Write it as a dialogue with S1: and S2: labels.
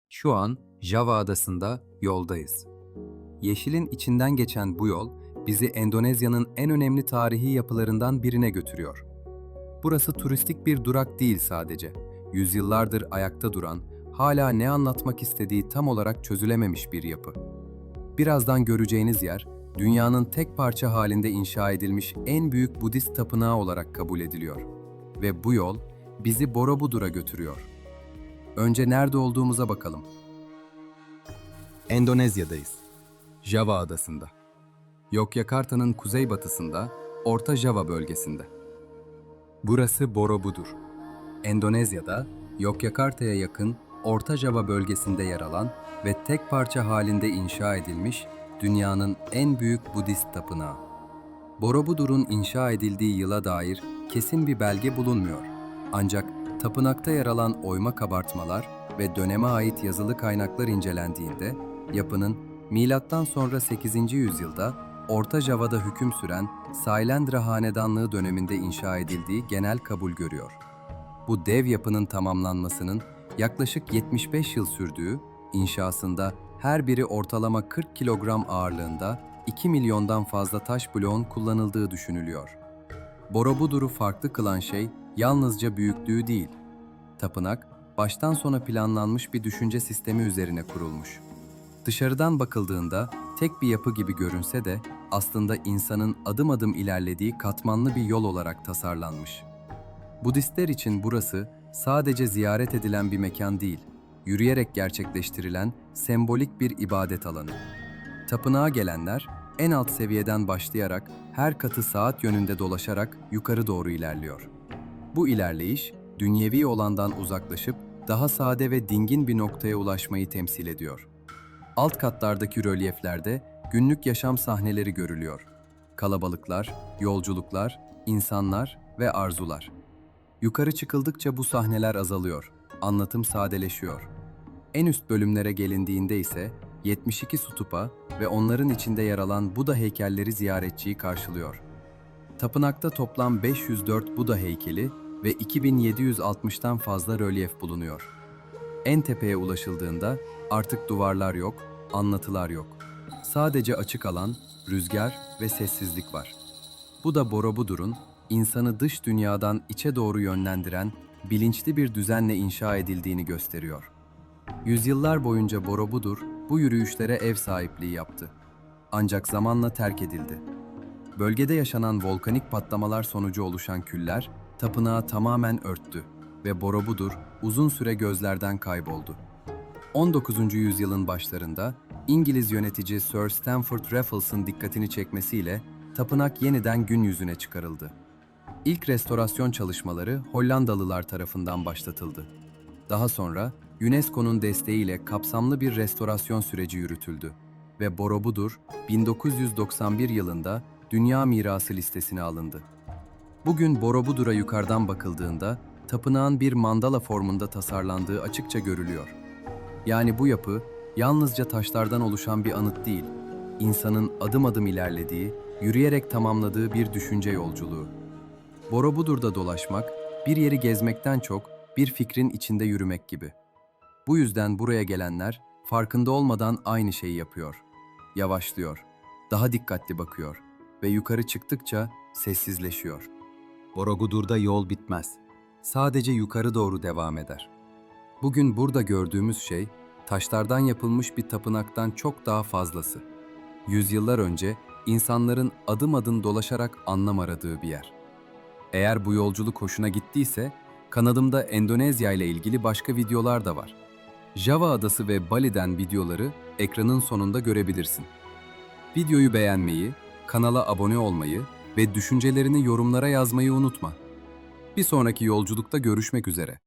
S1: Şu an Java Adası'nda yoldayız. Yeşilin içinden geçen bu yol bizi Endonezya'nın en önemli tarihi yapılarından birine götürüyor. Burası turistik bir durak değil sadece. Yüzyıllardır ayakta duran, hala ne anlatmak istediği tam olarak çözülememiş bir yapı. Birazdan göreceğiniz yer, dünyanın tek parça halinde inşa edilmiş en büyük Budist tapınağı olarak kabul ediliyor. Ve bu yol bizi Borobudur'a götürüyor. Önce nerede olduğumuza bakalım. Endonezya'dayız. Java Adası'nda. Yogyakarta'nın kuzeybatısında, Orta Java bölgesinde. Burası Borobudur. Endonezya'da, Yogyakarta'ya yakın Orta Java bölgesinde yer alan ve tek parça halinde inşa edilmiş dünyanın en büyük Budist tapınağı. Borobudur'un inşa edildiği yıla dair kesin bir belge bulunmuyor. Ancak tapınakta yer alan oyma kabartmalar ve döneme ait yazılı kaynaklar incelendiğinde yapının milattan sonra 8. yüzyılda Orta Java'da hüküm süren Sailendra Hanedanlığı döneminde inşa edildiği genel kabul görüyor. Bu dev yapının tamamlanmasının yaklaşık 75 yıl sürdüğü, inşasında her biri ortalama 40 kilogram ağırlığında 2 milyondan fazla taş bloğun kullanıldığı düşünülüyor. Borobudur'u farklı kılan şey yalnızca büyüklüğü değil. Tapınak, baştan sona planlanmış bir düşünce sistemi üzerine kurulmuş. Dışarıdan bakıldığında tek bir yapı gibi görünse de aslında insanın adım adım ilerlediği katmanlı bir yol olarak tasarlanmış. Budistler için burası sadece ziyaret edilen bir mekan değil, yürüyerek gerçekleştirilen sembolik bir ibadet alanı. Tapınağa gelenler en alt seviyeden başlayarak her katı saat yönünde dolaşarak yukarı doğru ilerliyor. Bu ilerleyiş, dünyevi olandan uzaklaşıp daha sade ve dingin bir noktaya ulaşmayı temsil ediyor. Alt katlardaki rölyeflerde günlük yaşam sahneleri görülüyor. Kalabalıklar, yolculuklar, insanlar ve arzular. Yukarı çıkıldıkça bu sahneler azalıyor, anlatım sadeleşiyor. En üst bölümlere gelindiğinde ise 72 stupa ve onların içinde yer alan Buda heykelleri ziyaretçiyi karşılıyor. Tapınakta toplam 504 Buda heykeli ve 2760'tan fazla rölyef bulunuyor. En tepeye ulaşıldığında artık duvarlar yok, anlatılar yok. Sadece açık alan, rüzgar ve sessizlik var. Bu da Borobudur'un insanı dış dünyadan içe doğru yönlendiren bilinçli bir düzenle inşa edildiğini gösteriyor. Yüzyıllar boyunca Borobudur bu yürüyüşlere ev sahipliği yaptı. Ancak zamanla terk edildi. Bölgede yaşanan volkanik patlamalar sonucu oluşan küller tapınağı tamamen örttü ve Borobudur uzun süre gözlerden kayboldu. 19. yüzyılın başlarında İngiliz yönetici Sir Stamford Raffles'ın dikkatini çekmesiyle tapınak yeniden gün yüzüne çıkarıldı. İlk restorasyon çalışmaları Hollandalılar tarafından başlatıldı. Daha sonra UNESCO'nun desteğiyle kapsamlı bir restorasyon süreci yürütüldü ve Borobudur 1991 yılında Dünya Mirası listesine alındı. Bugün Borobudur'a yukarıdan bakıldığında tapınağın bir mandala formunda tasarlandığı açıkça görülüyor. Yani bu yapı yalnızca taşlardan oluşan bir anıt değil, insanın adım adım ilerlediği, yürüyerek tamamladığı bir düşünce yolculuğu. Borobudur'da dolaşmak, bir yeri gezmekten çok bir fikrin içinde yürümek gibi. Bu yüzden buraya gelenler farkında olmadan aynı şeyi yapıyor. Yavaşlıyor, daha dikkatli bakıyor ve yukarı çıktıkça sessizleşiyor. Borobudur'da yol bitmez. Sadece yukarı doğru devam eder. Bugün burada gördüğümüz şey, taşlardan yapılmış bir tapınaktan çok daha fazlası. Yüzyıllar önce insanların adım adım dolaşarak anlam aradığı bir yer. Eğer bu yolculuk hoşuna gittiyse, kanalımda Endonezya ile ilgili başka videolar da var. Java Adası ve Bali'den videoları ekranın sonunda görebilirsin. Videoyu beğenmeyi, kanala abone olmayı ve düşüncelerini yorumlara yazmayı unutma. Bir sonraki yolculukta görüşmek üzere.